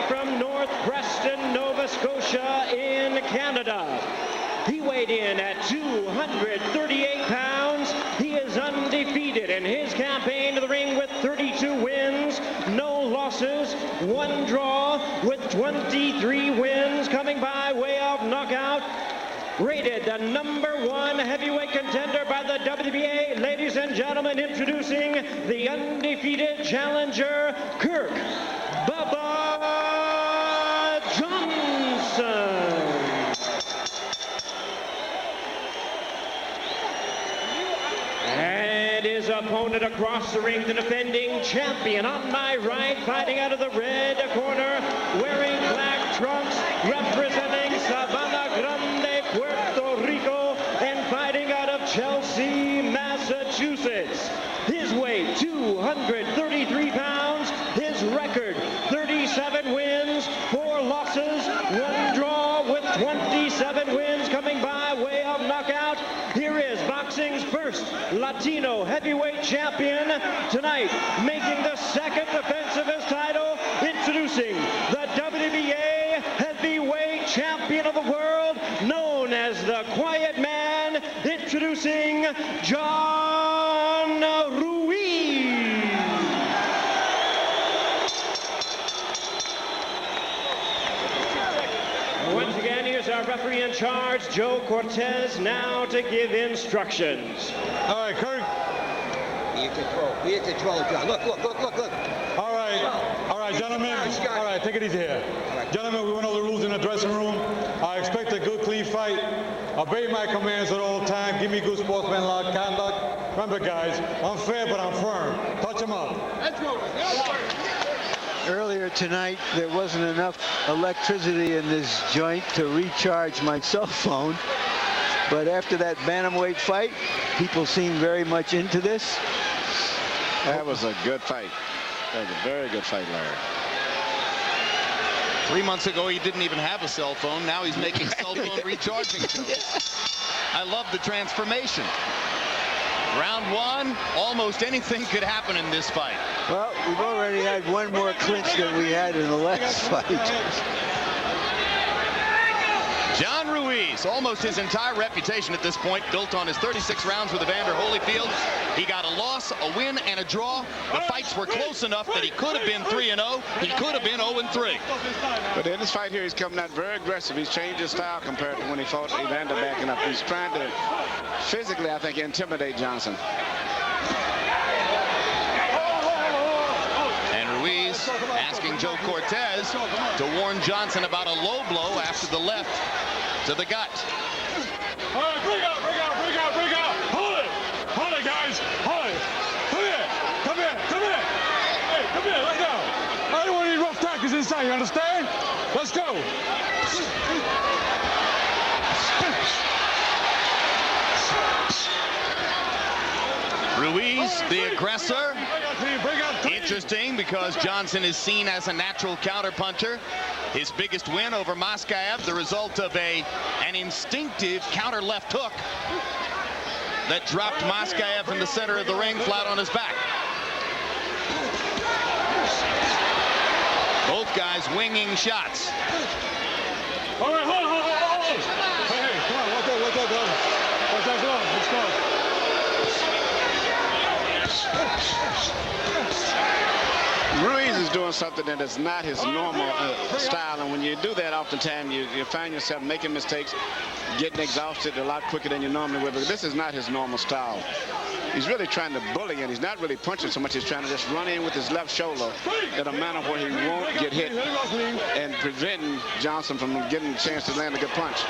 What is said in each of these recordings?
from North Preston, Nova Scotia in Canada. He weighed in at 238 pounds. He is undefeated in his campaign to the ring with 32 wins, no losses, 1 draw with 23 wins coming by way of knockout. Rated the #1 heavyweight contender by the WBA. Ladies and gentlemen, introducing the undefeated challenger, Kirk Bubba Johnson. And his opponent across the ring, the defending champion on my right, fighting out of the red corner, wearing black trunks, representing Savannah Grande, Puerto Rico, and fighting out of Chelsea, Massachusetts. His weight, 233 pounds. His record, 37 wins, 4 losses, 1 draw with 27 wins coming by way of knockout. Here is boxing's first Latino heavyweight champion tonight, making the second defense of his title, introducing the WBA heavyweight champion of the world, known as the Quiet Man, introducing John Ruiz. Once again, here's our referee in charge, Joe Cortez, now to give instructions. All right, Kirk. Be in control. Be in control, John. Look. All right, gentlemen. All right, take it easy here. Gentlemen, we went over the rules in the dressing room. I expect a good, clean fight. Obey my commands at all times. Give me good sportsmanlike conduct. Remember, guys, I'm fair, but I'm firm. Touch them up. Let's go. Earlier tonight, there wasn't enough electricity in this joint to recharge my cell phone. But after that bantamweight fight, people seem very much into this. That was a good fight. That was a very good fight, Larry. 3 months ago, he didn't even have a cell phone. Now he's making cell phone recharging shows. I love the transformation. Round 1, almost anything could happen in this fight. Well, we've already had one more clinch than we had in the last fight. John Ruiz, almost his entire reputation at this point, built on his 36 rounds with Evander Holyfield. He got a loss, a win, and a draw. The fights were close enough that he could have been 3-0. He could have been 0-3. But in this fight here, he's coming out very aggressive. He's changed his style compared to when he fought Evander backing up. He's trying to physically, I think, intimidate Johnson. And Ruiz asking Joe Cortez to warn Johnson about a low blow after the left to the gut. All right, bring out. Hold it, guys. Hold it. Come here. Hey, come here, right now. I don't want any rough tackles inside, you understand? Let's go. Ruiz, the aggressor. Interesting because Johnson is seen as a natural counterpuncher. His biggest win over Moskaev, the result of an instinctive counter left hook that dropped Moskaev in the center of the ring flat on his back. Both guys winging shots. All right, hold. Hey, come on, what's that glove? Let's go. Ruiz is doing something that is not his normal style, and when you do that, oftentimes you find yourself making mistakes, getting exhausted a lot quicker than you normally would. But this is not his normal style. He's really trying to bully, and he's not really punching so much. He's trying to just run in with his left shoulder in a manner where he won't get hit and preventing Johnson from getting a chance to land a good punch.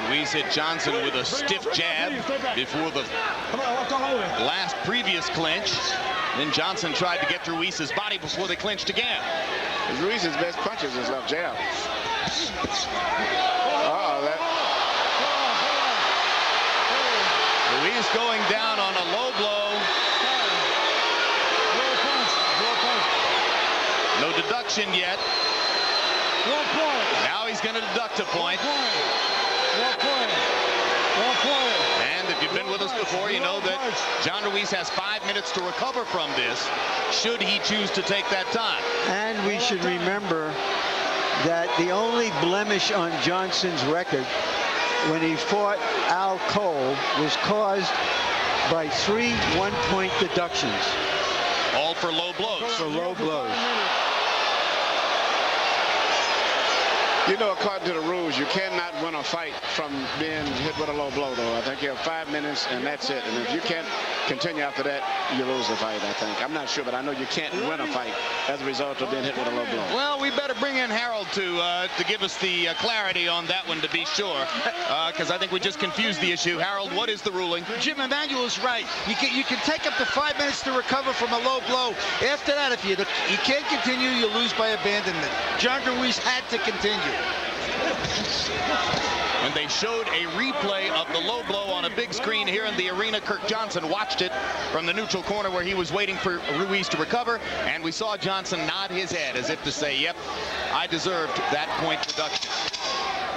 Ruiz hit Johnson with a stiff jab before the last previous clinch. Then Johnson tried to get to Ruiz's body before they clinched again. Ruiz's best punch is his left jab. Ruiz going down on a low blow. No deduction yet. Now he's going to deduct a point. And if you've been with us before, you know that John Ruiz has 5 minutes to recover from this, should he choose to take that time. And we should remember that the only blemish on Johnson's record when he fought Al Cole was caused by 3 one-point deductions. All for low blows. For low blows. You know, according to the rules, you cannot win a fight from being hit with a low blow, though. I think you have 5 minutes, and that's it. And if you can't continue after that, you lose the fight, I think. I'm not sure, but I know you can't win a fight as a result of being hit with a low blow. Well, we better bring in Harold to give us the clarity on that one, to be sure, because I think we just confused the issue. Harold, what is the ruling? Jim Emanuel is right. You can take up to 5 minutes to recover from a low blow. After that, if you can't continue, you lose by abandonment. John Ruiz had to continue. When they showed a replay of the low blow on a big screen here in the arena, Kirk Johnson watched it from the neutral corner where he was waiting for Ruiz to recover, and we saw Johnson nod his head as if to say, yep, I deserved that point deduction.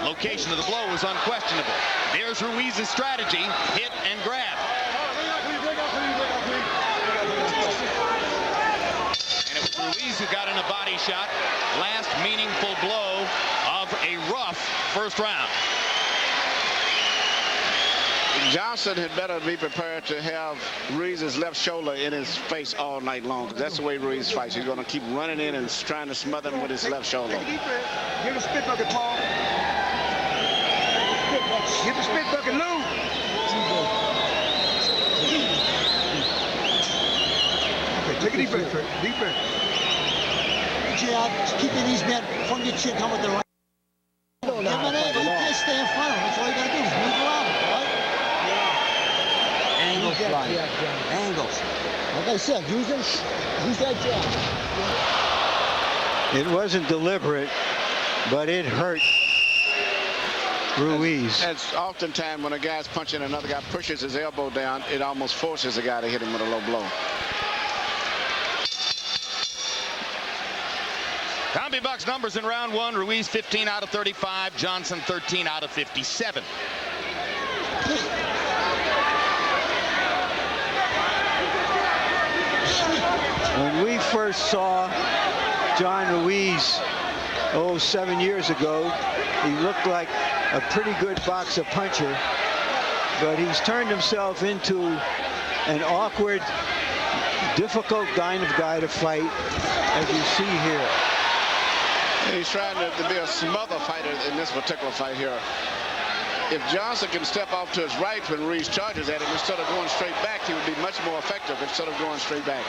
Location of the blow was unquestionable. There's Ruiz's strategy, hit and grab. And it was Ruiz who got in a body shot. Last meaningful blow of a rough first round. Johnson had better be prepared to have Ruiz's left shoulder in his face all night long. That's the way Ruiz fights. He's going to keep running in and trying to smother him with his left shoulder. Give the spit bucket, Paul. Give the spit bucket, Lou. Okay, take a deep breath. Deep breath. Jab, keeping these men from your chin, come with the right. You can't stay in front of him. That's all you got to do is move around, all right? Angles, right? Angles. Like I said, use that jab. It wasn't deliberate, but it hurt Ruiz. As oftentimes when a guy's punching, another guy pushes his elbow down, it almost forces the guy to hit him with a low blow. Combi Bucks numbers in round one. Ruiz 15 out of 35. Johnson 13 out of 57. When we first saw John Ruiz 7 years ago, he looked like a pretty good boxer puncher, but he's turned himself into an awkward, difficult kind of guy to fight, as you see here. He's trying to be a smother fighter in this particular fight here. If Johnson can step off to his right when Ruiz charges at him, instead of going straight back, he would be much more effective instead of going straight back.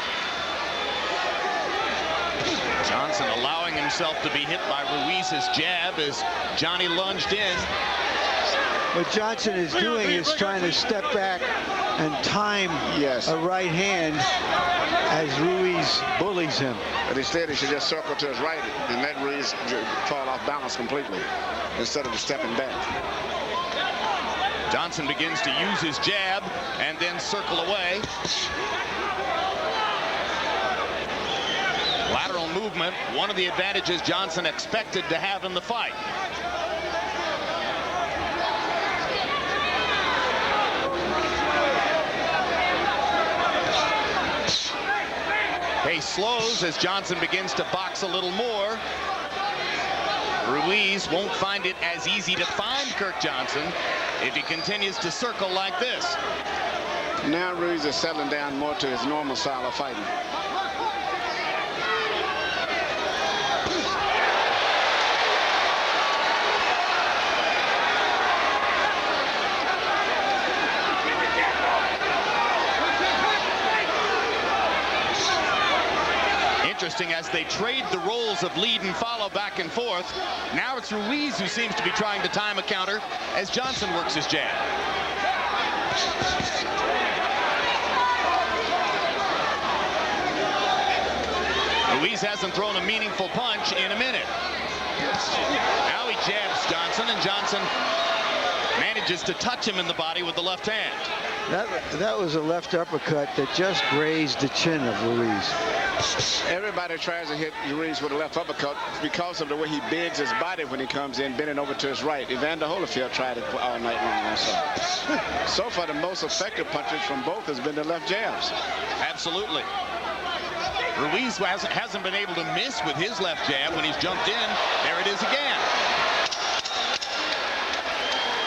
Johnson allowing himself to be hit by Ruiz's jab as Johnny lunged in. What Johnson is doing is trying to step back and time a right hand as Ruiz bullies him. But instead, he should just circle to his right and let Ruiz fall off balance completely instead of stepping back. Johnson begins to use his jab and then circle away. Lateral movement, one of the advantages Johnson expected to have in the fight. Pace slows as Johnson begins to box a little more. Ruiz won't find it as easy to find Kirk Johnson if he continues to circle like this. Now Ruiz is settling down more to his normal style of fighting. Interesting as they trade the roles of lead and follow back and forth. Now it's Ruiz who seems to be trying to time a counter as Johnson works his jab. Ruiz hasn't thrown a meaningful punch in a minute. Now he jabs Johnson, and Johnson manages to touch him in the body with the left hand. That was a left uppercut that just grazed the chin of Ruiz. Everybody tries to hit Ruiz with a left uppercut because of the way he bends his body when he comes in, bending over to his right. Evander Holyfield tried it all night long also. So far, the most effective punches from both has been the left jabs. Absolutely. Ruiz hasn't been able to miss with his left jab when he's jumped in. There it is again.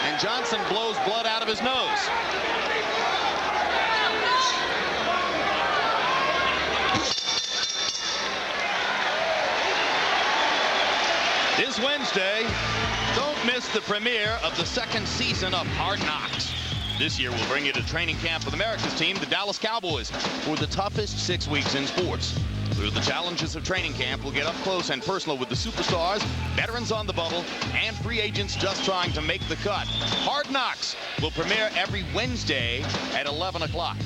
And Johnson blows blood out of his nose. This Wednesday, don't miss the premiere of the second season of Hard Knocks. This year, we'll bring you to training camp with America's team, the Dallas Cowboys, for the toughest 6 weeks in sports. Through the challenges of training camp, we'll get up close and personal with the superstars, veterans on the bubble, and free agents just trying to make the cut. Hard Knocks will premiere every Wednesday at 11 o'clock.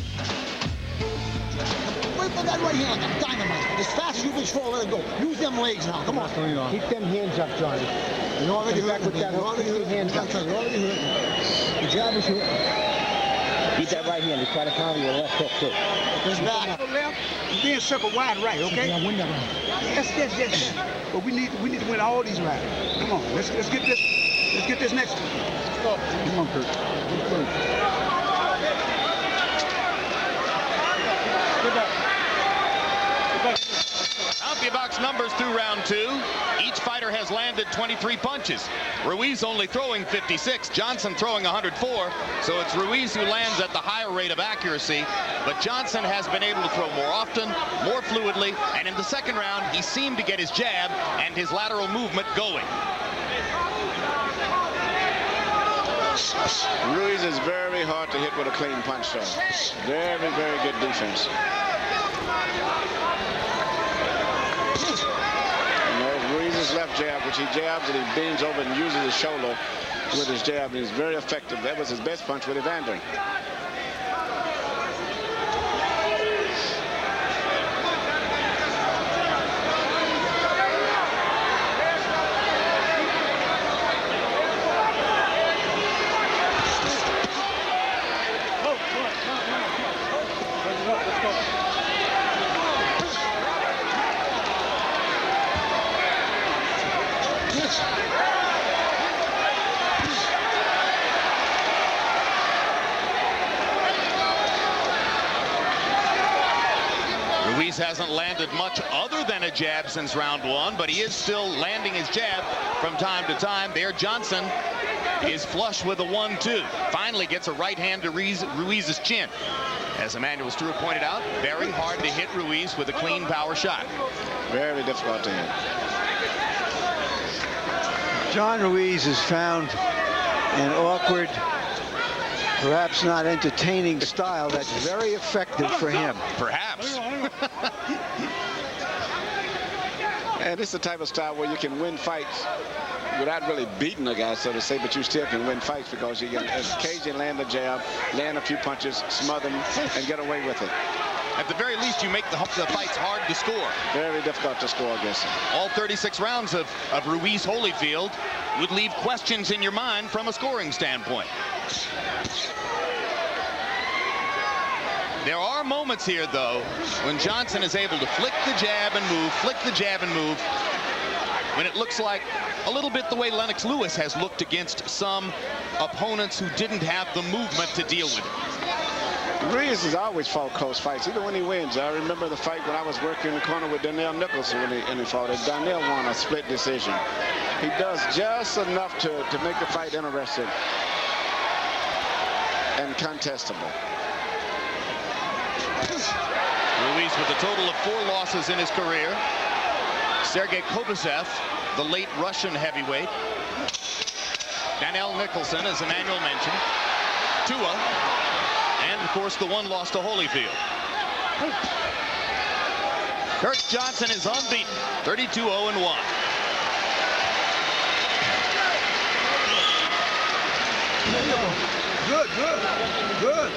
Wait for that right here like a dynamite. As fast as you can throw, let it go. Use them legs now. Come on. Keep them hands up, Johnny. You're already hurting. With that You're already hurting. hands up. You're already hurting. The jab is hurting. Keep that right hand. Try to counter your left hook, too. There's back. Left, then circle wide right, okay? Yeah, win that one. Yes. But we need to win all these rounds. Come on, let's get this. Let's get this next one. Come on, Kurt. Good CompuBox numbers through round 2. Each fighter has landed 23 punches. Ruiz only throwing 56, Johnson throwing 104. So it's Ruiz who lands at the higher rate of accuracy. But Johnson has been able to throw more often, more fluidly, and in the second round, he seemed to get his jab and his lateral movement going. Ruiz is very hard to hit with a clean punch, though. Very, very good defense. Ruiz's left jab, which he jabs and he bends over and uses his shoulder with his jab, and he's very effective. That was his best punch with Evander. Ruiz hasn't landed much other than a jab since round 1, but he is still landing his jab from time to time. There, Johnson is flush with a 1-2. Finally gets a right hand to Ruiz's chin. As Emmanuel Stewart pointed out, very hard to hit Ruiz with a clean power shot. Very difficult to hit. John Ruiz has found an awkward, perhaps not entertaining style that's very effective for him. Perhaps. And it's the type of style where you can win fights without really beating a guy, so to say, but you still can win fights because you can occasionally land a jab, land a few punches, smother them, and get away with it. At the very least, you make the fights hard to score. Very difficult to score against him. All 36 rounds of Ruiz Holyfield would leave questions in your mind from a scoring standpoint. There are moments here, though, when Johnson is able to flick the jab and move, when it looks like a little bit the way Lennox Lewis has looked against some opponents who didn't have the movement to deal with it. Ruiz has always fought close fights, even when he wins. I remember the fight when I was working in the corner with Donnell Nicholson when he fought it. Donnell won a split decision. He does just enough to make the fight interesting and contestable. Ruiz with a total of 4 losses in his career. Sergey Kovacev, the late Russian heavyweight. Donnell Nicholson, as Emmanuel mentioned. Tua. And, of course, the one loss to Holyfield. Kurt Johnson is unbeaten, 32-0-1. Good.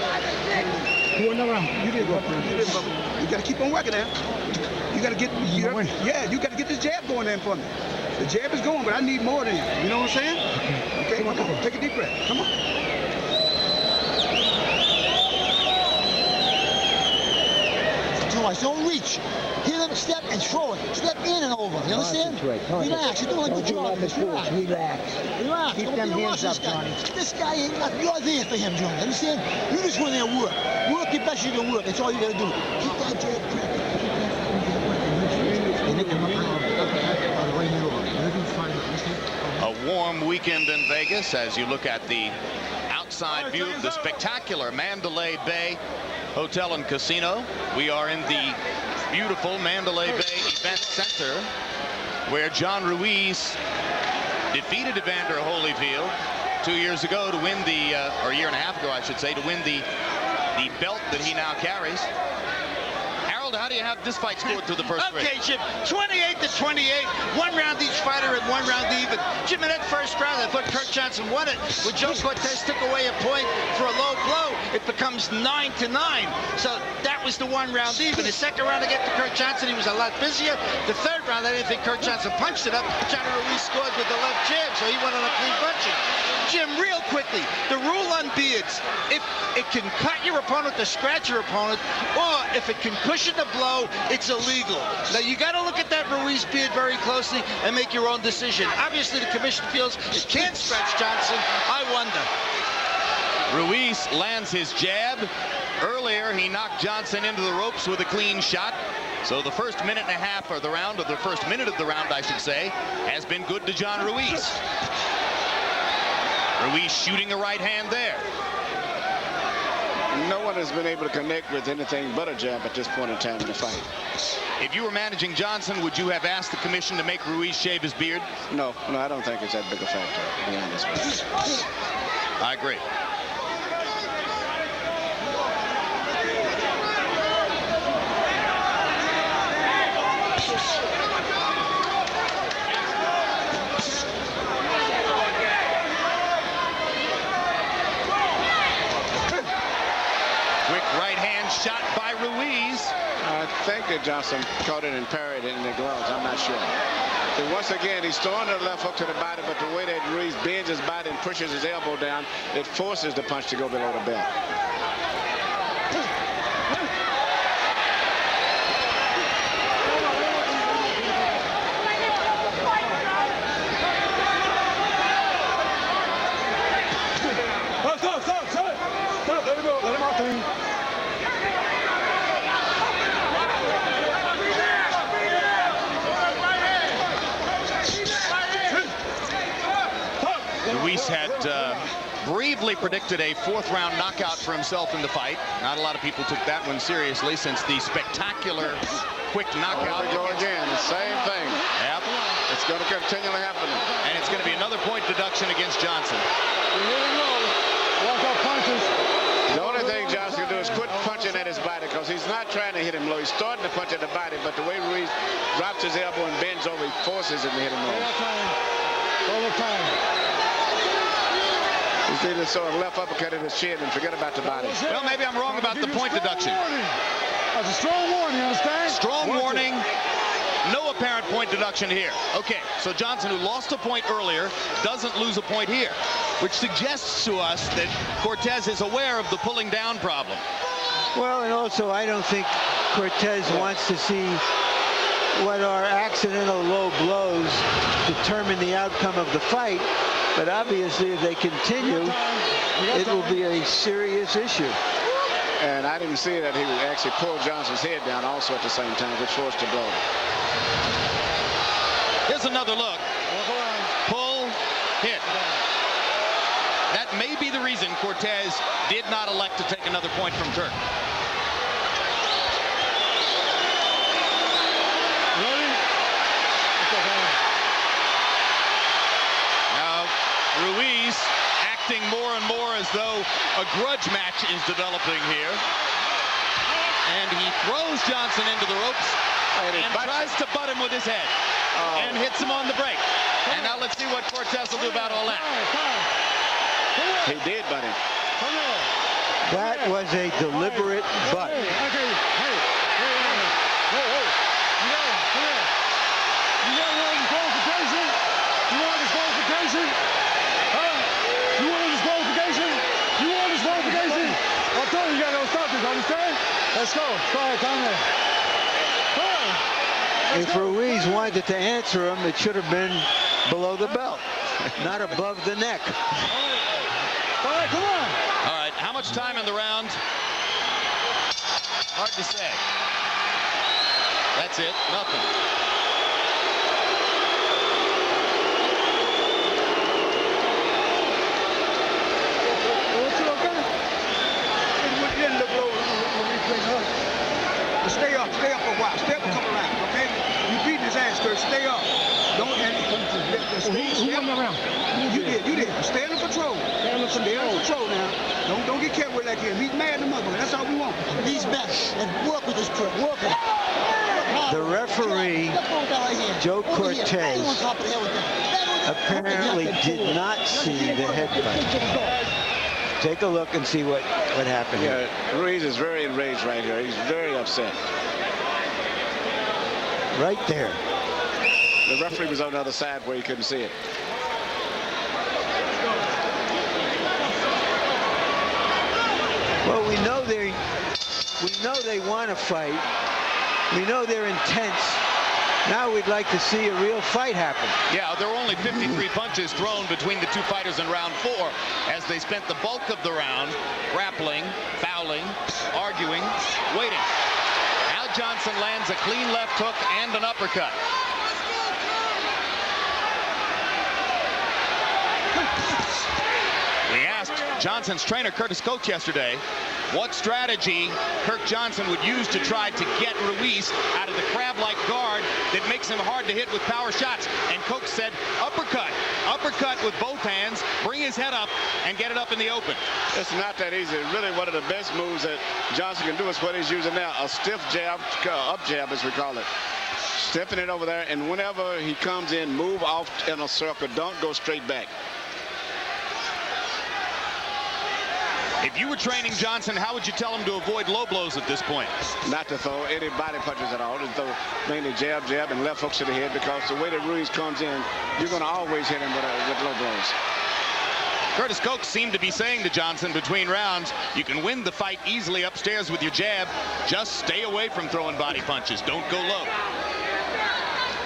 Do another round. You did go first. You got to keep on working there. You got to get, you got to get this jab going in for me. The jab is going, but I need more than you. You know what I'm saying? Okay, come on. Take a deep breath. Come on. Too much. Don't reach. Hit him, step, and throw it. Step in and over. You understand? Relax. You're doing a good job. Relax. Keep them hands up, Johnny. This guy ain't got, you're there for him, Johnny. Understand? You just go in there and work. Work the best you can work. That's all you got to do. Keep that jab cracking. make him up the right hand over. Whatever you find, understand? A warm weekend in Vegas as you look at the outside view of the spectacular Mandalay Bay Hotel and Casino. We are in the beautiful Mandalay Bay Event Center where John Ruiz defeated Evander Holyfield 2 years ago to win the, or a year and a half ago, I should say, to win the belt that he now carries. Harold, how do you have this fight scored through the first three? Okay, Jim, 28-28, 1 round each fighter and 1 round even. Jim, in that first round, I thought Kurt Johnson won it. When Joe Cortez took away a point for a low blow, it becomes 9-9. So that was the 1 round even. The second round against Kurt Johnson, he was a lot busier. The third round, I didn't think Kurt Johnson punched it up. Johnny Ruiz scored with the left jab, so he went on a clean punching. Jim, real quickly, the rule on beards, if it can cut your opponent to scratch your opponent, or if it can cushion the blow, it's illegal. Now, you got to look at that Ruiz beard very closely and make your own decision. Obviously, the commission feels it can't scratch Johnson. I wonder. Ruiz lands his jab. Earlier, he knocked Johnson into the ropes with a clean shot. So the first minute and a half of the round, or the first minute of the round, I should say, has been good to John Ruiz. Ruiz shooting a right hand there. No one has been able to connect with anything but a jab at this point in time in the fight. If you were managing Johnson, would you have asked the commission to make Ruiz shave his beard? No, I don't think it's that big a factor, to be honest with you. I agree. Shot by Ruiz. I think that Johnson caught it and parried it in the gloves. I'm not sure. But once again, he's throwing the left hook to the body, but the way that Ruiz bends his body and pushes his elbow down, it forces the punch to go below the belt. Stop. Let him go. Let him out there. Ruiz had bravely predicted a 4th round knockout for himself in the fight. Not a lot of people took that one seriously since the spectacular quick knockout. There we go again, the same thing. Yep. It's going to continually happen. And it's going to be another point deduction against Johnson. The only thing Johnson can do is quit punching at his body, because he's not trying to hit him low. He's starting to punch at the body, but the way Ruiz drops his elbow and bends over, he forces him to hit him low. All the time. He's either sort of left uppercut at his chin and forget about the body. Well, maybe I'm wrong about the point deduction. That's a strong warning, you understand? Strong warning. No apparent point deduction here. Okay, so Johnson, who lost a point earlier, doesn't lose a point here, which suggests to us that Cortez is aware of the pulling down problem. Well, and also I don't think Cortez wants to see what are accidental low blows determine the outcome of the fight. But obviously, if they continue, it will be a serious issue. And I didn't see that he would actually pull Johnson's head down also at the same time, which forced the blow. Here's another look. Pull, hit. That may be the reason Cortez did not elect to take another point from Turk. Ruiz acting more and more as though a grudge match is developing here. And he throws Johnson into the ropes and tries to butt him with his head. And hits him on the break. And now let's see what Cortez will do about all that. He did butt him. That was a deliberate butt. Let's go. Quiet down there. If Ruiz wanted to answer him, it should have been below the belt, not above the neck. All right, come on. All right, how much time in the round? Hard to say. That's it, nothing. Stay around. You did. Stay under control. Stay under control now. Don't get carried like him. He's mad in the mother. That's all we want. He's mad. And work with this trick. Work with it. The referee, Joe Cortez, apparently did not see the head punch. Take a look and see what happened here. Yeah, Ruiz is very enraged right here. He's very upset. Right there. The referee was on the other side where he couldn't see it. Well, we know they want to fight. We know they're intense. Now we'd like to see a real fight happen. Yeah, there were only 53 punches thrown between the two fighters in round 4 as they spent the bulk of the round grappling, fouling, arguing, waiting. Now Johnson lands a clean left hook and an uppercut. We asked Johnson's trainer, Curtis Coates, yesterday what strategy Kirk Johnson would use to try to get Ruiz out of the crab-like guard that makes him hard to hit with power shots. And Coates said, uppercut. Uppercut with both hands, bring his head up, and get it up in the open. It's not that easy. Really, one of the best moves that Johnson can do is what he's using now, a stiff jab, up jab as we call it. Stiffing it over there, and whenever he comes in, move off in a circle. Don't go straight back. If you were training Johnson, how would you tell him to avoid low blows at this point? Not to throw any body punches at all. To throw mainly jab, and left hooks to the head, because the way that Ruiz comes in, you're going to always hit him with low blows. Curtis Coates seemed to be saying to Johnson between rounds, you can win the fight easily upstairs with your jab. Just stay away from throwing body punches. Don't go low.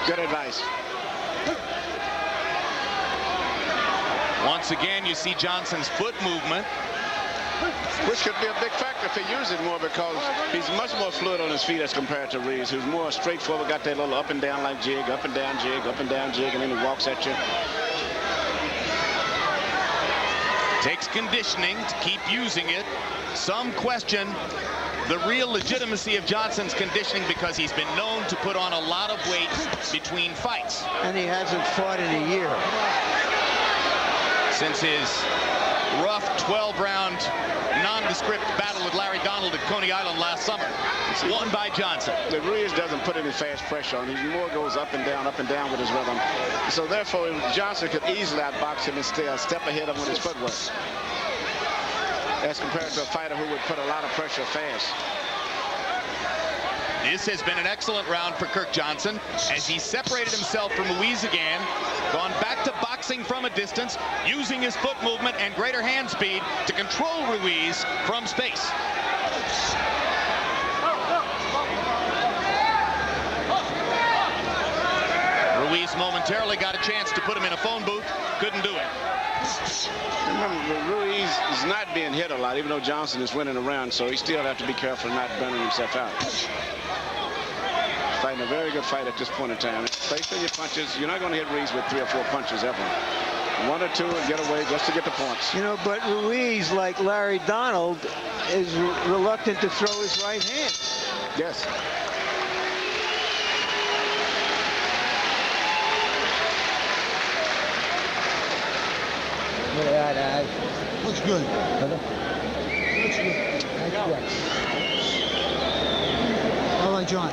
Good advice. Once again, you see Johnson's foot movement. Which could be a big factor if he uses it more, because he's much more fluid on his feet as compared to Ruiz, who's more straightforward, got that little up and down like jig, up and down jig, up and down jig, and then he walks at you. Takes conditioning to keep using it. Some question the real legitimacy of Johnson's conditioning, because he's been known to put on a lot of weight between fights. And he hasn't fought in a year. Since his rough 12-round nondescript battle with Larry Donald at Coney Island last summer, won by Johnson. The Ruiz doesn't put any fast pressure on him. He more goes up and down with his rhythm. So therefore, Johnson could easily outbox him and stay a step ahead of him with his footwork, as compared to a fighter who would put a lot of pressure fast. This has been an excellent round for Kirk Johnson as he separated himself from Ruiz again, gone back to boxing from a distance, using his foot movement and greater hand speed to control Ruiz from space. Ruiz momentarily got a chance to put him in a phone booth, couldn't do it. Remember, Ruiz is not being hit a lot, even though Johnson is winning the round, so he still have to be careful not burning himself out. Fighting a very good fight at this point in time. Place in your punches. You're not going to hit Ruiz with 3 or 4 punches ever. 1 or 2 and get away just to get the points. You know, but Ruiz, like Larry Donald, is reluctant to throw his right hand. Yes. Looks good. Looks good. All right, John.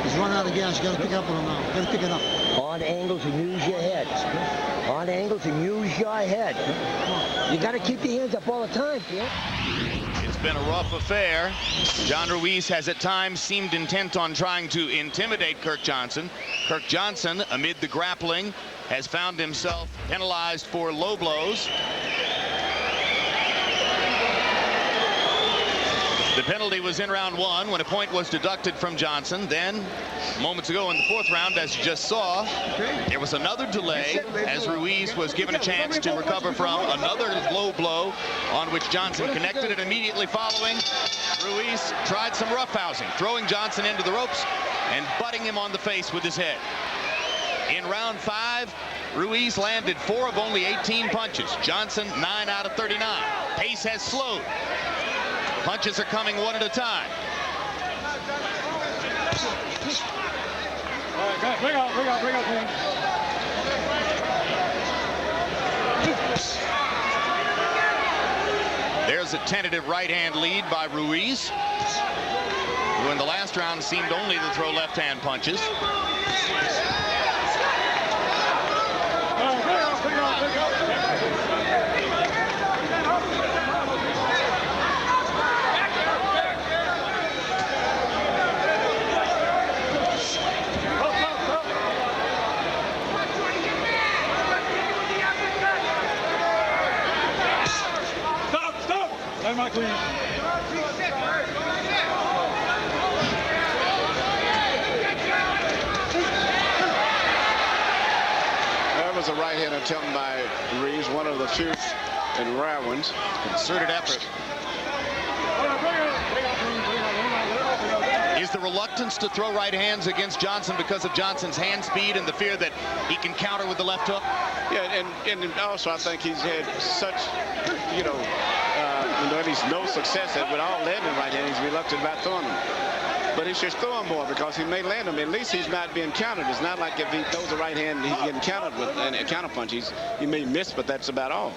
He's running out of gas. You got to pick up on him now. Got to pick it up. On angles and use your head. On angles and use your head. You got to keep your hands up all the time, kid. It's been a rough affair. John Ruiz has at times seemed intent on trying to intimidate Kirk Johnson. Kirk Johnson, amid the grappling, has found himself penalized for low blows. The penalty was in round 1 when a point was deducted from Johnson. Then, moments ago in the 4th round, as you just saw, there was another delay as Ruiz was given a chance to recover from another low blow on which Johnson connected it immediately following. Ruiz tried some roughhousing, throwing Johnson into the ropes and butting him on the face with his head. In round 5, Ruiz landed 4 of only 18 punches. Johnson 9 out of 39. Pace has slowed. Punches are coming one at a time. All right, bring out, man. tentative right hand lead by Ruiz, who in the last round seemed only to throw left hand punches. Not clean. That was a right-hand attempt by Ruiz, one of the few and rare ones. Concerted effort. Is the reluctance to throw right hands against Johnson because of Johnson's hand speed and the fear that he can counter with the left hook? Yeah, and also I think he's had such, at least no success with all landing right hand. He's reluctant about throwing them. But he should throw them more because he may land them. At least he's not being countered. It's not like if he throws a right hand, he's getting countered with a counter punch. He may miss, but that's about all.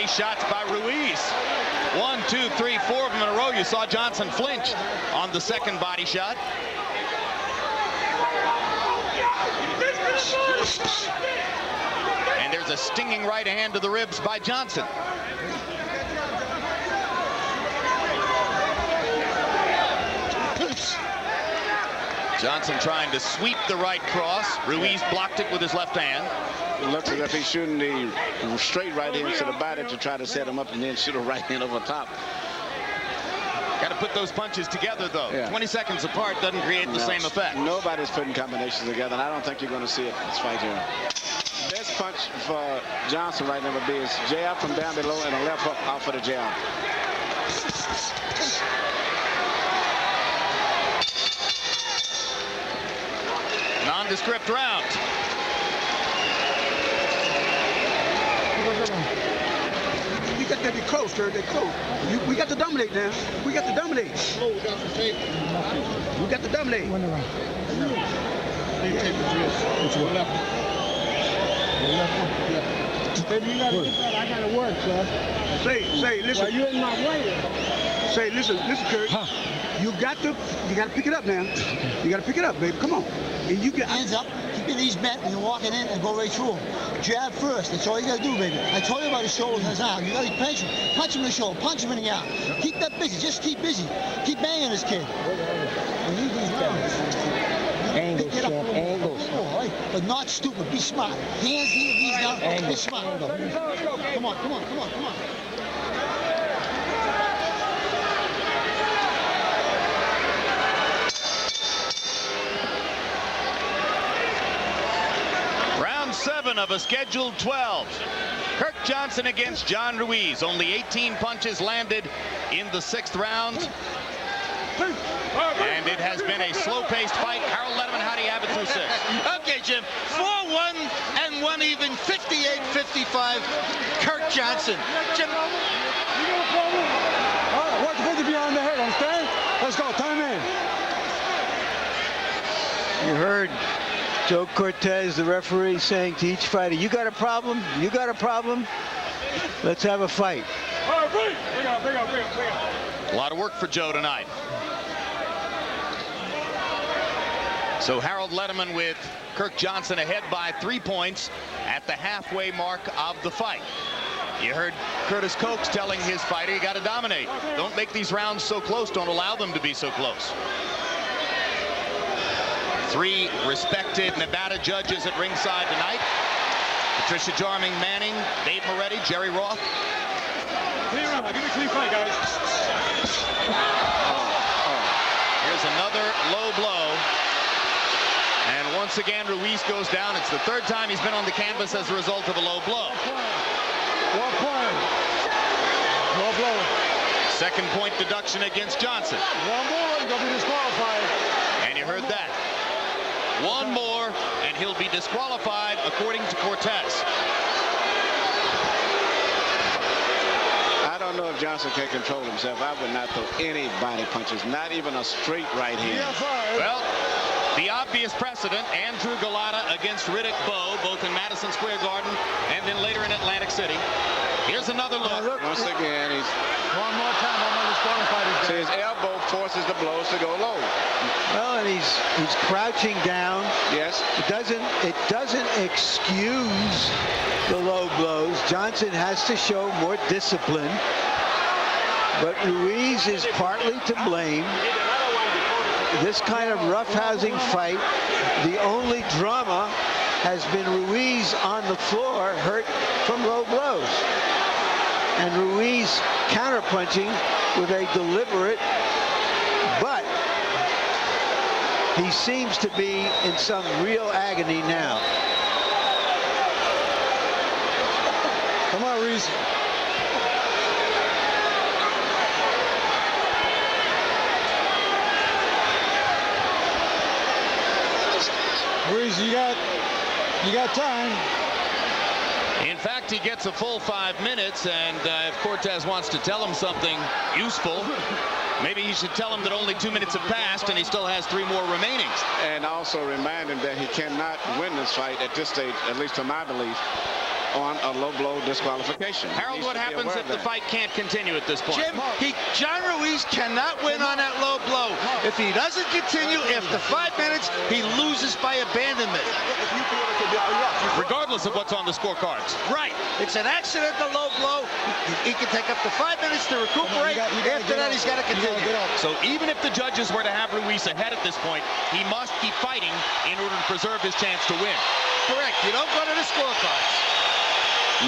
Shots by Ruiz. 1, 2, 3, 4 of them in a row. You saw Johnson flinch on the second body shot. And there's a stinging right hand to the ribs by Johnson. Johnson trying to sweep the right cross. Ruiz blocked it with his left hand. It looks as if he's shooting the straight right hand to the body to try to set him up and then shoot a right hand over top. Got to put those punches together, though. Yeah. 20 seconds apart doesn't create the same effect. Nobody's putting combinations together, and I don't think you're going to see it in this fight here. Best punch for Johnson right now would be his jab from down below and a left hook off of the jab. Nondescript round. We got to be close, sir. They're close. We got to dominate now. We got to dominate. We got to dominate. Baby, you gotta get that. I gotta work, sir. Say, listen. Well, you in my way. Say, listen, Kurt. You got to pick it up now. You got to pick it up, baby. Come on. And you get hands up. Keep your knees bent when you're walking in and go right through him. Jab first. That's all you gotta do, baby. I told you about his shoulders and his arm. You gotta punch him. Punch him in the shoulder. Punch him in the arm. Keep that busy. Just keep busy. Keep banging this kid. Angles, champ, angles. But not stupid. Be smart. Hands, knees down. Be smart. Come on, come on, come on, come on. Round 7 of a scheduled 12. Kirk Johnson against John Ruiz. Only 18 punches landed in the 6th round. And it has been a slow-paced fight. Harold Letterman, how do you have it through 6? Okay, Jim. 4-1 and 1 even. 58-55. Kirk Johnson. Jim. You got a problem? All right, what's supposed to be on the head? Understand? Let's go. Time in. You heard Joe Cortez, the referee, saying to each fighter, you got a problem? You got a problem? Let's have a fight. All right, bring up. A lot of work for Joe tonight. So Harold Letterman with Kirk Johnson ahead by 3 points at the halfway mark of the fight. You heard Curtis Cokes telling his fighter, you got to dominate. Don't make these rounds so close. Don't allow them to be so close. 3 respected Nevada judges at ringside tonight. Patricia Jarming Manning, Dave Moretti, Jerry Roth. Clear up. Give me a clean fight, guys. Here's another low blow. And once again, Ruiz goes down. It's the 3rd time he's been on the canvas as a result of a low blow. Walk quiet. Low blow. Second point deduction against Johnson. One more, he's going to be disqualified. And you heard that. One more, and he'll be disqualified, according to Cortez. I don't know if Johnson can control himself. I would not throw any body punches, not even a straight right hand. Well, the obvious precedent, Andrew Galata against Riddick Bowe, both in Madison Square Garden and then later in Atlantic City. Here's another look. Once again, he's... One more time, I'm going to disqualify this So guy. his elbow forces the blows to go low. Well, and he's crouching down. Yes. It doesn't excuse the low blows. Johnson has to show more discipline. But Ruiz is partly to blame. This kind of roughhousing fight, the only drama has been Ruiz on the floor, hurt from low blows. And Ruiz counterpunching with a deliberate, but he seems to be in some real agony now. Come on, Ruiz. Ruiz, you got time. In fact, he gets a full 5 minutes, and if Cortez wants to tell him something useful, maybe he should tell him that only 2 minutes have passed and he still has 3 more remaining. And also remind him that he cannot win this fight at this stage, at least to my belief, on a low blow disqualification. Harold, what happens if the fight can't continue at this point? Jim, John Ruiz cannot win on that low blow. If he doesn't continue after 5 minutes, he loses by abandonment. Regardless of what's on the scorecards. Right. It's an accidental low blow. He can take up to 5 minutes to recuperate. After that, he's got to continue. So even if the judges were to have Ruiz ahead at this point, he must keep fighting in order to preserve his chance to win. Correct. You don't go to the scorecards.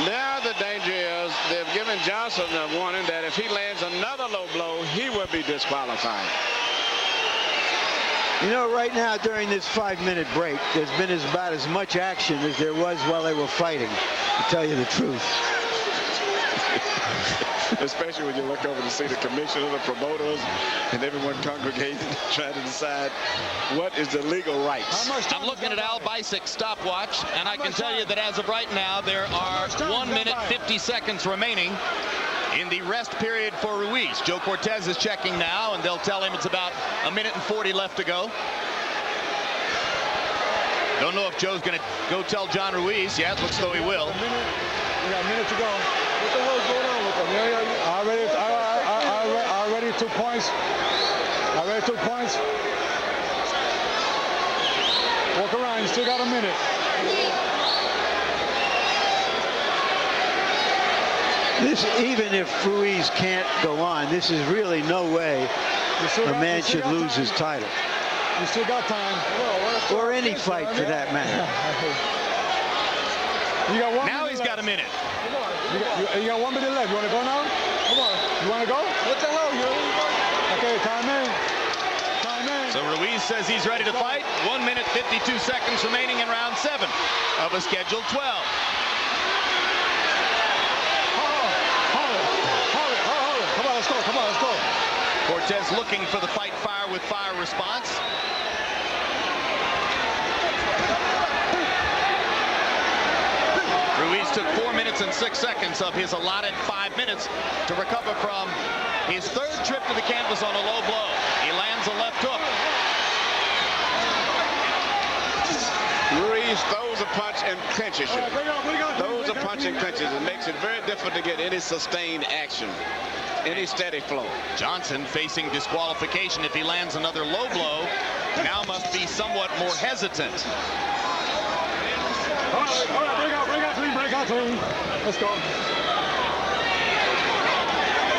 Now the danger is they've given Johnson a warning that if he lands another low blow, he will be disqualified. You know, right now during this 5-minute break, there's been about as much action as there was while they were fighting, to tell you the truth. Especially when you look over to see the commissioner, the promoters, and everyone congregating trying to decide what is the legal rights. I'm looking at Al Bisek's stopwatch, and I can tell you that as of right now, there are 1 minute 50 seconds remaining in the rest period for Ruiz. Joe Cortez is checking now, and they'll tell him it's about 1 minute and 40 left to go. Don't know if Joe's going to go tell John Ruiz. Yeah, it looks though he will. We got a minute to go. What the hell's going on with them? Already 2 points. Already 2 points. Walk around. You still got a minute. This, even if Ruiz can't go on, this is really no way a man should lose his title. You still got time. Or any fight for that matter. You got 1 Now minute he's left. got a minute. You got 1 minute left. You want to go now? Come on. You want to go? What the hell? Okay, time in. Time in. So Ruiz says he's ready to fight. 1 minute 52 seconds remaining in round 7 of a scheduled 12. Hold it. Come on, let's go. Come on, let's go. Cortez looking for the fight fire with fire response. Ruiz took 4 minutes and 6 seconds of his allotted 5 minutes to recover from his 3rd trip to the canvas on a low blow. He lands a left hook. Ruiz throws a punch and clinches it. Throws a punch and clinches. It makes it very difficult to get any sustained action, any steady flow. Johnson facing disqualification if he lands another low blow. Now must be somewhat more hesitant. All right, break out clean. Let's go.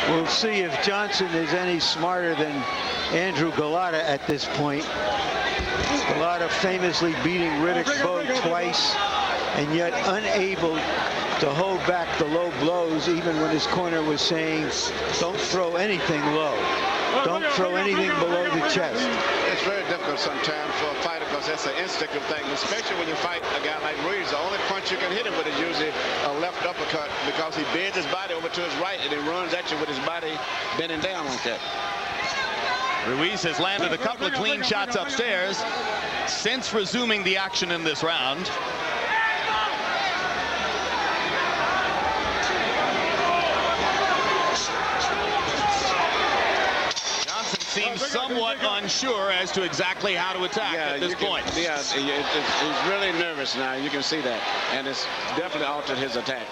We'll see if Johnson is any smarter than Andrew Galata at this point. Galata famously beating Riddick Bowe twice, and yet unable to hold back the low blows, even when his corner was saying, don't throw anything low. Don't throw anything below the chest. It's very difficult sometimes for a fighter because that's an instinctive thing, especially when you fight a guy like Ruiz. The only punch you can hit him with is usually a left left uppercut because he bends his body over to his right and then runs at you with his body bending down like that. Ruiz has landed a couple of clean shots upstairs since resuming the action in this round. Johnson seems somewhat unsure as to exactly how to attack at this point. Yeah, he's really nervous now. You can see that. And it's definitely altered his attack.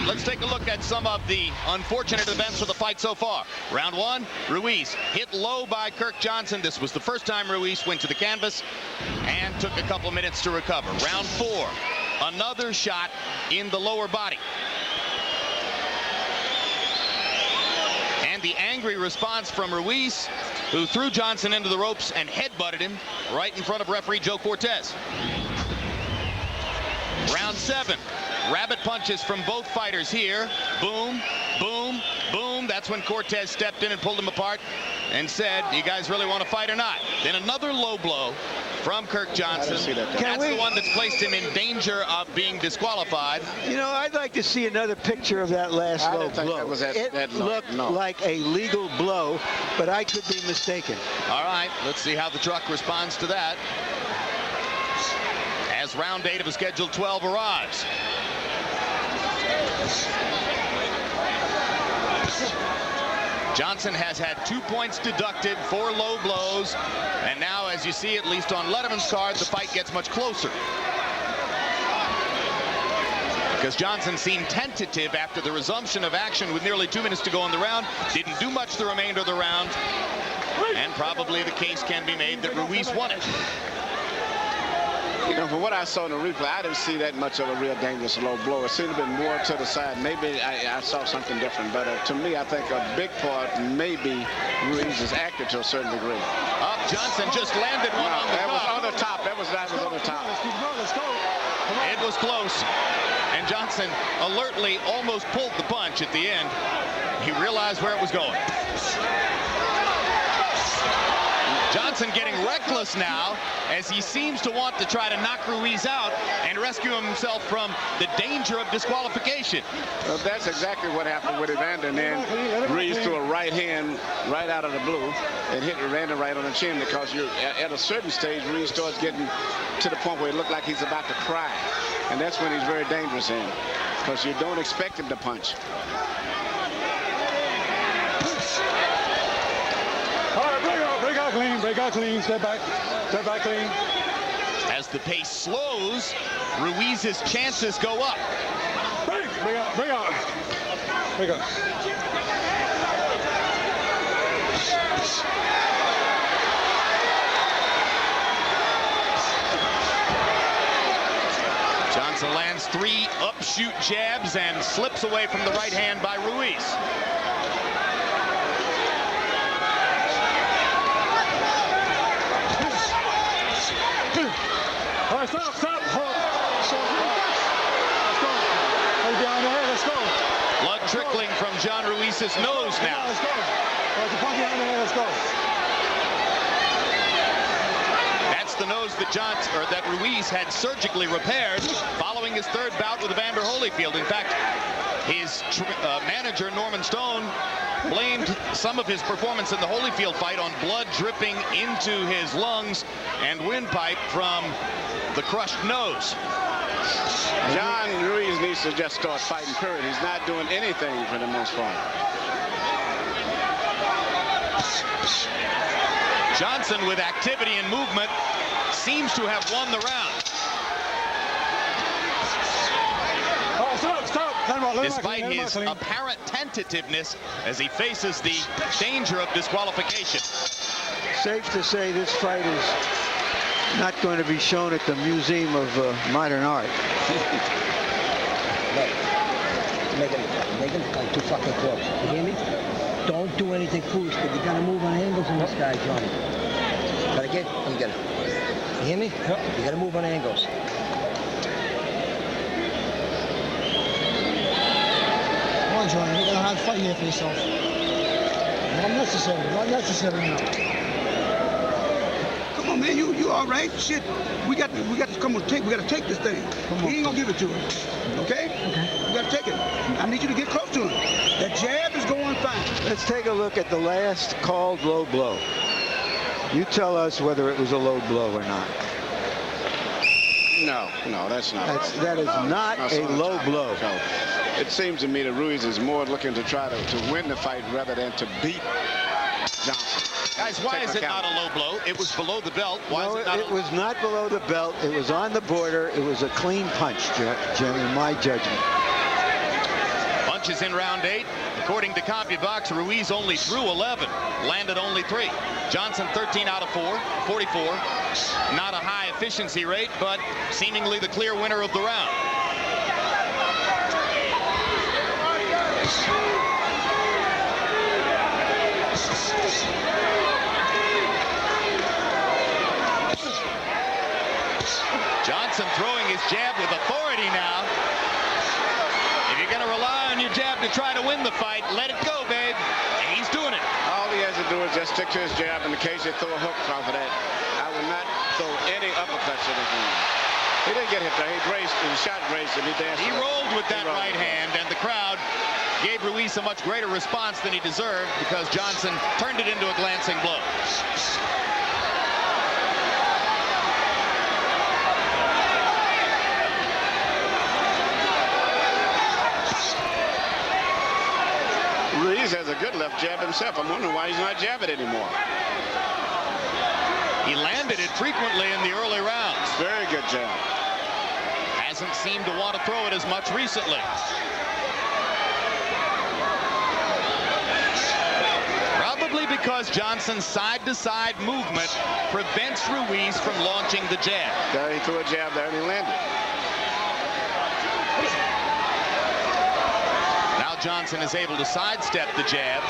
Let's take a look at some of the unfortunate events of the fight so far. Round one, Ruiz hit low by Kirk Johnson. This was the first time Ruiz went to the canvas and took a couple minutes to recover. Round four, another shot in the lower body. And the angry response from Ruiz, who threw Johnson into the ropes and headbutted him right in front of referee Joe Cortez. Round seven. Rabbit punches from both fighters here. Boom, boom, boom. That's when Cortez stepped in and pulled him apart and said, "You guys really want to fight or not?" Then another low blow from Kirk Johnson. That's the one that's placed him in danger of being disqualified. You know, I'd like to see another picture of that last low blow. It looked like a legal blow, but I could be mistaken. All right, let's see how the truck responds to that as round 8 of a scheduled 12 arrives. Johnson has had 2 points deducted for low blows, and now, as you see, at least on Letterman's card, the fight gets much closer. Because Johnson seemed tentative after the resumption of action with nearly 2 minutes to go in the round. Didn't do much the remainder of the round, and probably the case can be made that Ruiz won it. You know, from what I saw in the replay, I didn't see that much of a real dangerous low blow. It seemed to be more to the side. Maybe I saw something different, but to me, I think a big part maybe Ruiz is active to a certain degree. Up, Johnson just landed one on the that top. was on the top. That was on the top. It was close, and Johnson alertly almost pulled the punch at the end. He realized where it was going. Johnson getting reckless now as he seems to want to try to knock Ruiz out and rescue himself from the danger of disqualification. Well, that's exactly what happened with Evander, and then Ruiz threw a right hand right out of the blue and hit Evander right on the chin, because you're at a certain stage, Ruiz starts getting to the point where it looked like he's about to cry, and that's when he's very dangerous in, because you don't expect him to punch. Break out clean, step back clean. As the pace slows, Ruiz's chances go up. Break out. Johnson lands 3 upshoot jabs and slips away from the right hand by Ruiz. All right, stop. Let's go. Blood trickling from John Ruiz's nose now. Let's go. Let's go. That's the nose that Ruiz had surgically repaired following his 3rd bout with Evander Holyfield. In fact, his manager, Norman Stone, blamed some of his performance in the Holyfield fight on blood dripping into his lungs and windpipe from the crushed nose. John Ruiz needs to just start fighting, period. He's not doing anything for the most part. Johnson, with activity and movement, seems to have won the round. Stop. Despite his apparent tentativeness as he faces the danger of disqualification. Safe to say this fight is not going to be shown at the Museum of Modern Art. Make him fight too fucking close. You hear me? Don't do anything foolish, but you gotta move on angles in this guy, Johnny. Gotta get, you gotta. You hear me? Yep. You gotta move on angles. Come on, Johnny. You're gonna have to fight here for yourself. Not necessary. Not necessary now. Come on, man. You all right? Shit. We got to come on. We got to take this thing. He ain't gonna give it to us. Okay? Okay. We got to take it. I need you to get close to him. That jab is going fine. Let's take a look at the last called low blow. You tell us whether it was a low blow or not. No, that's not. That is not a low blow. No. It seems to me that Ruiz is more looking to try to win the fight rather than to beat Johnson. Guys, why is it not a low blow? It was below the belt. Why is it not? It was not below the belt. It was on the border. It was a clean punch, Jim, in my judgment. Punches in round 8. According to CompuBox, Ruiz only threw 11, landed only 3. Johnson 13 out of 44. Not a high efficiency rate, but seemingly the clear winner of the round. Johnson throwing his jab with authority now. If you're going to rely on your jab to try to win the fight, let it go, babe. And he's doing it. All he has to do is just stick to his jab. In the case they throw a hook off of that, I would not throw any uppercuts at his hand. He didn't get hit there. He braced, and shot braced, and he danced. He rolled with that right hand, and the crowd gave Ruiz a much greater response than he deserved because Johnson turned it into a glancing blow. Ruiz has a good left jab himself. I'm wondering why he's not jabbing anymore. He landed it frequently in the early rounds. Very good jab. Hasn't seemed to want to throw it as much recently. Probably because Johnson's side-to-side movement prevents Ruiz from launching the jab. There he threw a jab there and he landed. Now Johnson is able to sidestep the jab.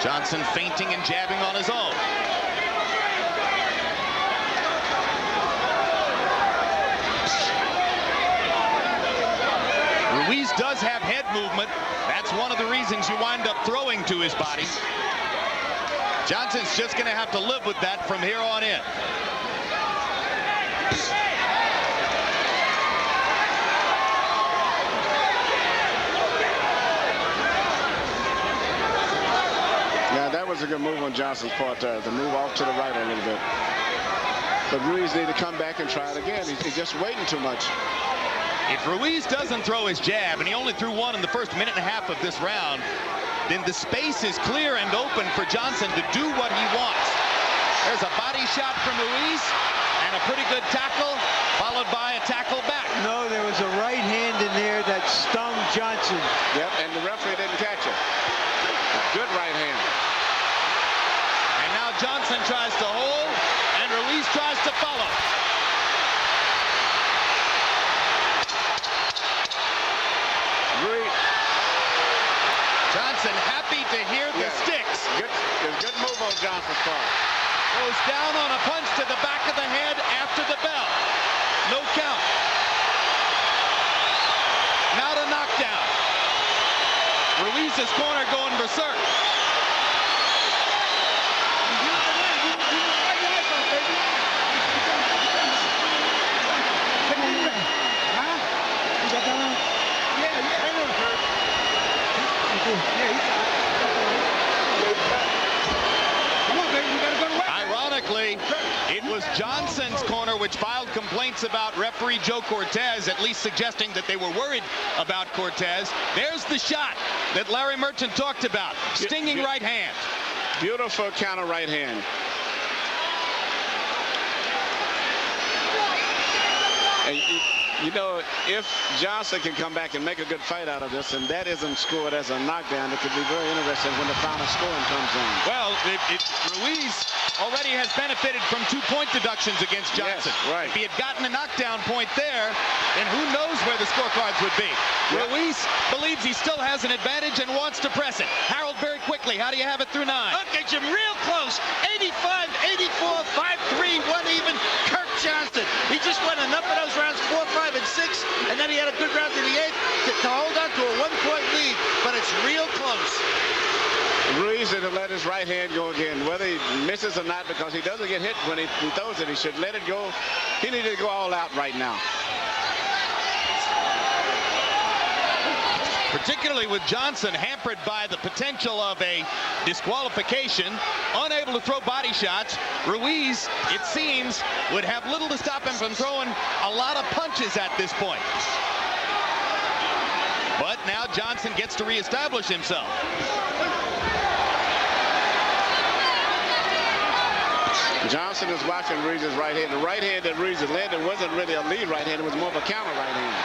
Johnson feinting and jabbing on his own. Ruiz does have head movement. That's one of the reasons you wind up throwing to his body. Johnson's just going to have to live with that from here on in. Yeah, that was a good move on Johnson's part there, to move off to the right a little bit. But Ruiz need to come back and try it again. He's just waiting too much. If Ruiz doesn't throw his jab, and he only threw one in the first minute and a half of this round, then the space is clear and open for Johnson to do what he wants. There's a body shot from Ruiz and a pretty good tackle, followed by a tackle back. No, there was a right hand in there that stung Johnson. Yep, and the referee didn't catch it. Good right hand. And now Johnson tries to hold, and Ruiz tries to follow. Johnson happy to hear the sticks. Good move on Johnson's part. Goes down on a punch to the back of the head after the bell. No count. Now to knockdown. Ruiz's corner going berserk. Ironically, it was Johnson's corner which filed complaints about referee Joe Cortez, at least suggesting that they were worried about Cortez. There's the shot that Larry Merchant talked about. Stinging right hand. Beautiful counter right hand. And you know, if Johnson can come back and make a good fight out of this, and that isn't scored as a knockdown, it could be very interesting when the final scoring comes in. Well, Ruiz already has benefited from 2-point deductions against Johnson. Yes, right. If he had gotten a knockdown point there, then who knows where the scorecards would be. Yep. Ruiz believes he still has an advantage and wants to press it. Harold, very quickly, how do you have it through 9? Okay, Jim, real close. 85, 84, 5-3, 1 even. Kirk Johnson. He just won enough of those rounds, 4, 5, and 6, and then he had a good round in the 8th to hold on to a 1-point lead, but it's real close. Ruiz in to let his right hand go again, whether he misses or not, because he doesn't get hit when he throws it. He should let it go. He needed to go all out right now. Particularly with Johnson hampered by the potential of a disqualification, unable to throw body shots. Ruiz, it seems, would have little to stop him from throwing a lot of punches at this point. But now Johnson gets to reestablish himself. Johnson is watching Ruiz's right hand. The right hand that Ruiz landed wasn't really a lead right hand. It was more of a counter right hand.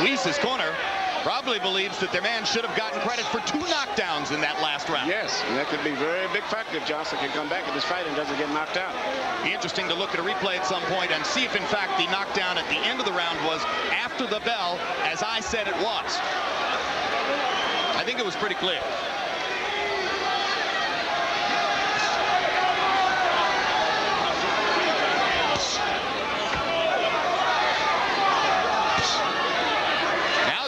Ruiz's corner probably believes that their man should have gotten credit for 2 knockdowns in that last round. Yes, and that could be a very big factor if Johnson can come back in this fight and doesn't get knocked out. Be interesting to look at a replay at some point and see if in fact the knockdown at the end of the round was after the bell, as I said it was. I think it was pretty clear.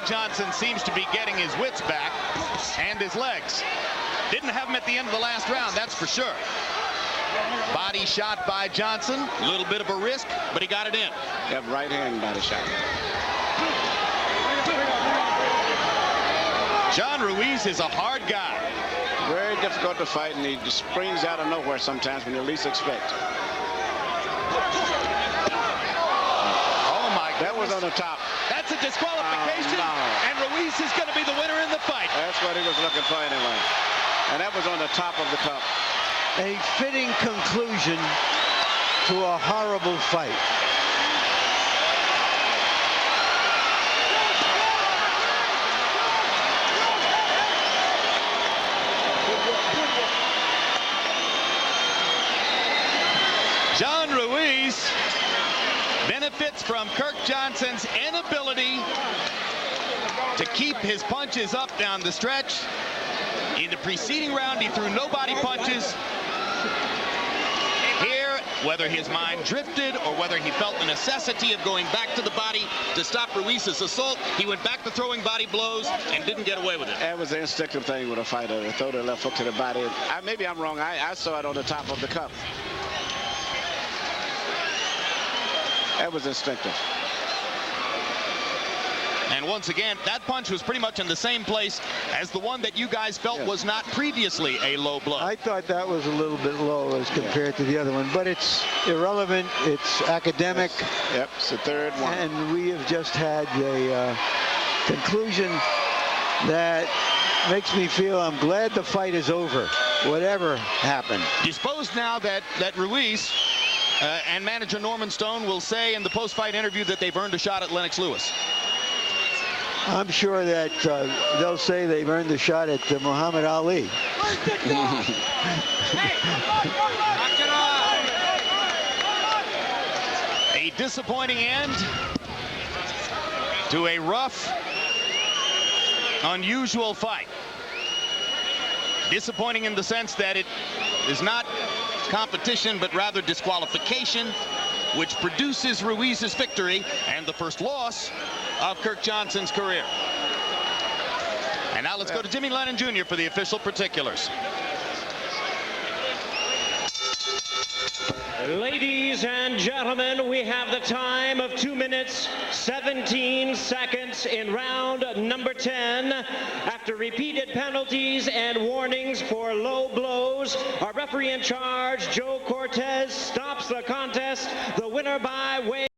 Johnson seems to be getting his wits back and his legs. Didn't have him at the end of the last round, that's for sure. Body shot by Johnson, a little bit of a risk, but he got it in. Yep, right hand body shot. John Ruiz is a hard guy. Very difficult to fight, and he just springs out of nowhere sometimes when you least expect. Oh my God. That was on the top. That's a disqualification, no. and Ruiz is going to be the winner in the fight. That's what he was looking for anyway. And that was on the top of the cup. A fitting conclusion to a horrible fight. John Ruiz benefits from Kirk Johnson's inability to keep his punches up down the stretch. In the preceding round, he threw no body punches. Here, whether his mind drifted or whether he felt the necessity of going back to the body to stop Ruiz's assault, he went back to throwing body blows and didn't get away with it. That was the instinctive thing with a fighter, to throw the left hook to the body. Maybe I'm wrong. I saw it on the top of the cup. That was instinctive. And once again, that punch was pretty much in the same place as the one that you guys felt was not previously a low blow. I thought that was a little bit low as compared to the other one, but it's irrelevant. It's academic. Yep, it's the third one. And we have just had a conclusion that makes me feel I'm glad the fight is over, whatever happened. You suppose now that Ruiz and manager Norman Stone will say in the post-fight interview that they've earned a shot at Lennox Lewis? I'm sure that they'll say they've earned a shot at Muhammad Ali. A disappointing end to a rough, unusual fight. Disappointing in the sense that it is not competition, but rather disqualification, which produces Ruiz's victory and the first loss of Kirk Johnson's career. And now let's go to Jimmy Lennon Jr. for the official particulars. Ladies and gentlemen, we have the time of 2 minutes, 17 seconds in round number 10. After repeated penalties and warnings for low blows, our referee in charge, Joe Cortez, stops the contest. The winner by way